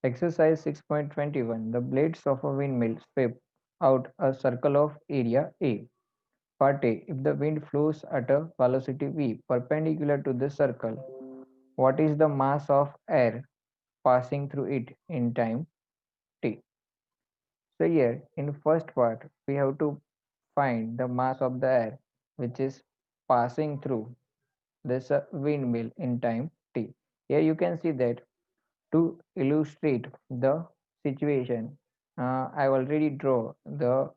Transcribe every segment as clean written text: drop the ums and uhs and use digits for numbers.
Exercise 6.21. The blades of a windmill sweep out a circle of area A. Part A. If the wind flows at a velocity v perpendicular to the circle, what is the mass of air passing through it in time t? So here in first part we have to find the mass of the air which is passing through this windmill in time t. Here you can see that to illustrate the situation, I already draw the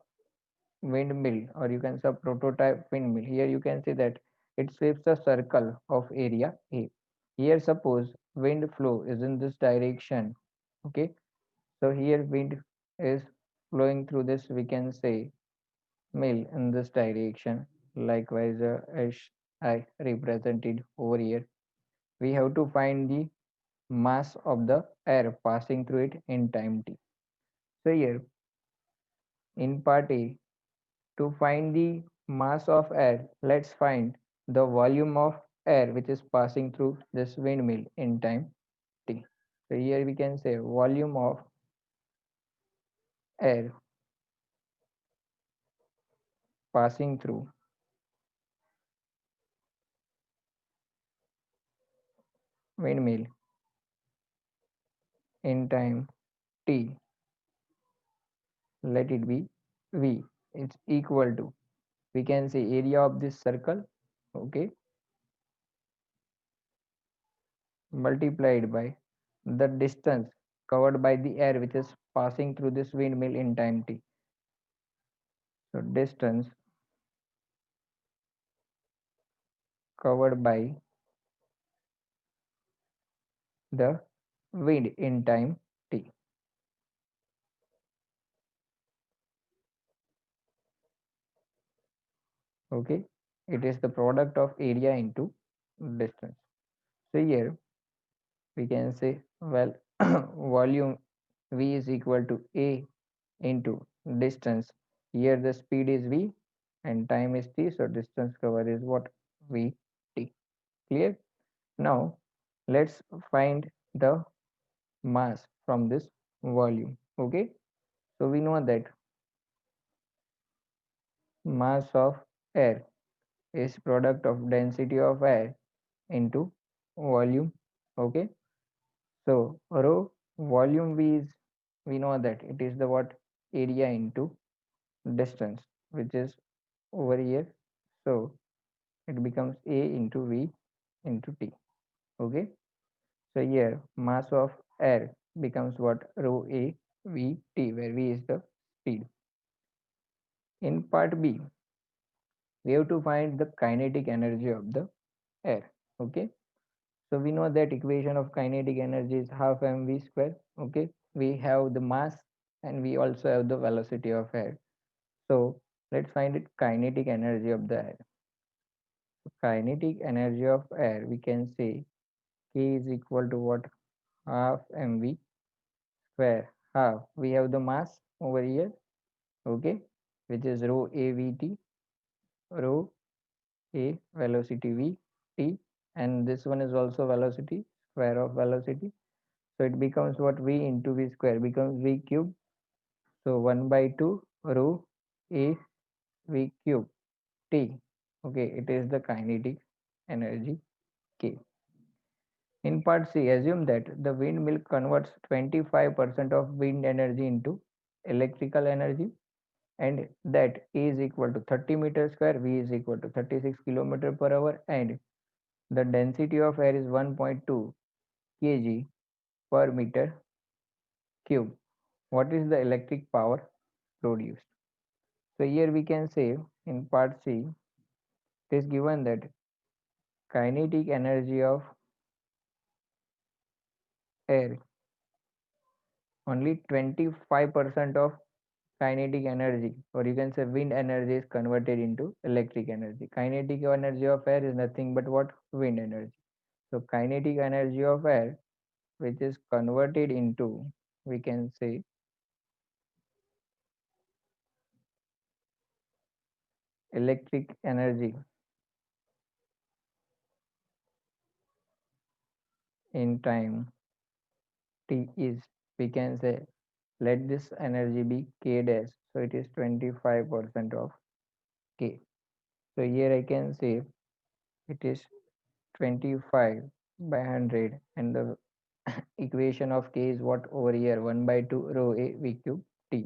windmill, or you can say prototype windmill. Here you can see that it sweeps a circle of area A. Here suppose wind flow is in this direction. Okay, so here wind is flowing through this, we can say mill in this direction. Likewise, as I represented over here, we have to find the mass of the air passing through it in time t. So here in part A, to find the mass of air, let's find the volume of air which is passing through this windmill in time t. So here we can say volume of air passing through windmill in time t, let it be V. It's equal to, we can say area of this circle, okay, multiplied by the distance covered by the air which is passing through this windmill in time t. So distance covered by the wind in time t. Okay, it is the product of area into distance. So here we can say, well, volume V is equal to A into distance. Here the speed is V and time is t, so distance covered is what? V t. Clear? Now let's find the mass from this volume. Okay, so we know that mass of air is product of density of air into volume. Okay, so rho volume V is, we know that it is the what? Area into distance, which is over here. So it becomes A into V into T. Okay, so here mass of air becomes what? Rho A V T, where V is the speed. In part B, we have to find the kinetic energy of the air. Okay, so we know that equation of kinetic energy is half mv square. Okay, we have the mass and we also have the velocity of air. So let's find it kinetic energy of the air. So kinetic energy of air, we can say K is equal to what? Half mv square. Half, we have the mass over here. Okay, which is rho avt, rho a velocity v t, and this one is also velocity, square of velocity. So it becomes what? V into V square becomes V cube. So 1 by 2 rho A V cube T. Okay, it is the kinetic energy K. In part C, assume that the windmill converts 25% of wind energy into electrical energy, and that A is equal to 30 meters square, V is equal to 36 kilometer per hour, and the density of air is 1.2 kg per meter cube. What is the electric power produced? So here we can say in part C, it is given that kinetic energy of air, only 25% of kinetic energy, or you can say wind energy, is converted into electric energy. Kinetic energy of air is nothing but what? Wind energy. So kinetic energy of air, which is converted into, we can say, electric energy in time t, is we can say let this energy be k dash, so it is 25% of k. So here I can say it is 25 by 100, and the equation of k is what over here, 1 by 2 rho a v cube t.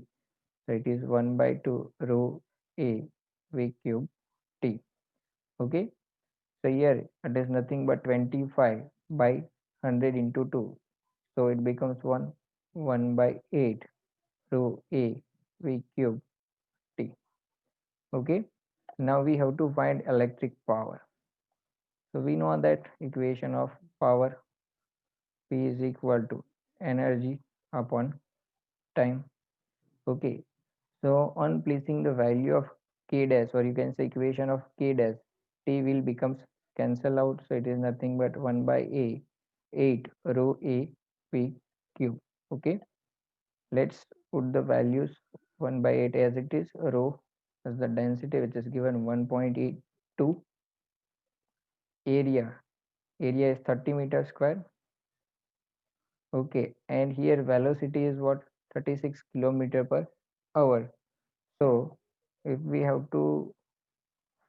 So it is 1 by 2 rho a v cube t. Okay, so here it is nothing but 25 by 100 into 2, so it becomes 1 by 8 rho a v cube t. Okay, now we have to find electric power. So we know that equation of power, P is equal to energy upon time. Okay, so on placing the value of k dash, or you can say equation of k dash, t will becomes cancel out, so it is nothing but 1 by a 8 rho a p cube. Okay, let's put the values 1 by 8 as it is, rho as the density which is given 1.82, area is 30 meters square. Okay, and here velocity is what, 36 kilometer per hour. So if we have to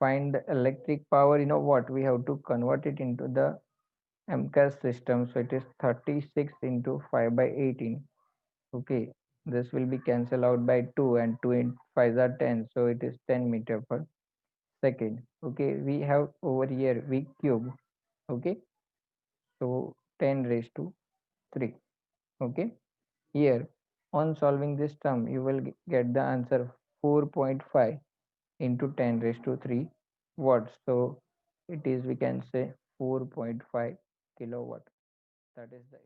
find the electric power, you know what, we have to convert it into the MCAS system. So it is 36 into 5 by 18. Okay, this will be cancelled out by 2, and 2 in 5 are 10, so it is 10 meter per second. Okay, we have over here v cube. Okay, so 10 raised to 3. Okay, here on solving this term you will get the answer 4.5 into 10 raised to 3 watts. So it is, we can say, 4.5 kilowatt. That is the